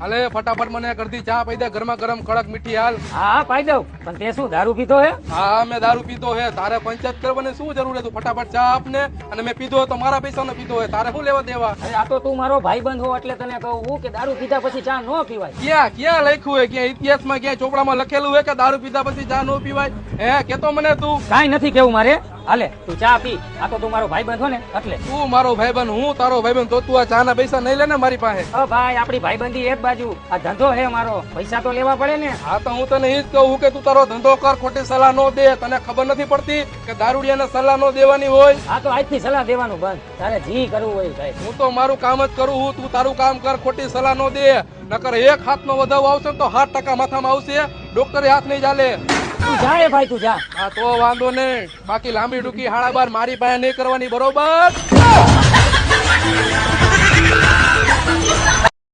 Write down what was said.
હાલે ફટાફટ મને કરતી ચા પી દે, ગરમા ગરમ કડક મીઠી હાલ. હા પાઈ દઉં, પણ તે શું દારૂ પીધો હે? હા મેં દારૂ પીધો હે, તારે પંચાયત કરવાની શું જરૂર છે? તું ફટાફટ ચા આપને. અને મેં પીધો હોય તો મારા પૈસાનો પીધો હોય, તારે શું લેવા દેવા? અરે આ તો તું મારો ભાઈબંધ હો એટલે તને કહું હું કે દારૂ પીધા પછી ચા ન પીવાય. ક્યાં ક્યાં લખ્યું હોય? ક્યાં ઇતિહાસમાં ક્યાં ચોપડામાં લખેલું હોય કે દારૂ પીધા પછી ચા ન પીવાય? હે કેતો મને તું. કાંઈ નથી કેવું મારે. હાલે તું ચા પી, આ તો તું મારો ભાઈબંધ હો ને એટલે. તું મારો ભાઈબંધ, હું તારો ભાઈબંધ, તો તું આ ચા ના પૈસા નહીં લે ને મારી પાસે. ભાઈ આપડી ભાઈબંધી એક બાજુ, આ ધંધો હે મારો, પૈસા તો લેવા પડે ને. હા તો હું તને ઈ જ કહું કે તું તારો ધંધો કર, ખોટી સલાહ ન દે. તને ખબર નથી પડતી કે દારૂડિયાને સલાહ ન દેવાની હોય? આ તો આજથી સલાહ દેવાનું બંધ, તારે જી કરવું હોય ભાઈ. હું તો મારું કામ જ કરું હું, તું તારું કામ કર, ખોટી સલાહ ન દે. નકર એક હાથનો વધાવો આવશે ને તો 7% માથામાં આવશે, ડોક્ટરે હાથ નહીં ચાલે. તું જા એ ભાઈ, તું જા. હા તો વાંધો નહીં, બાકી લાંબી ડૂકી 12:30 મારી પાસે નહીં કરવાની, બરોબર?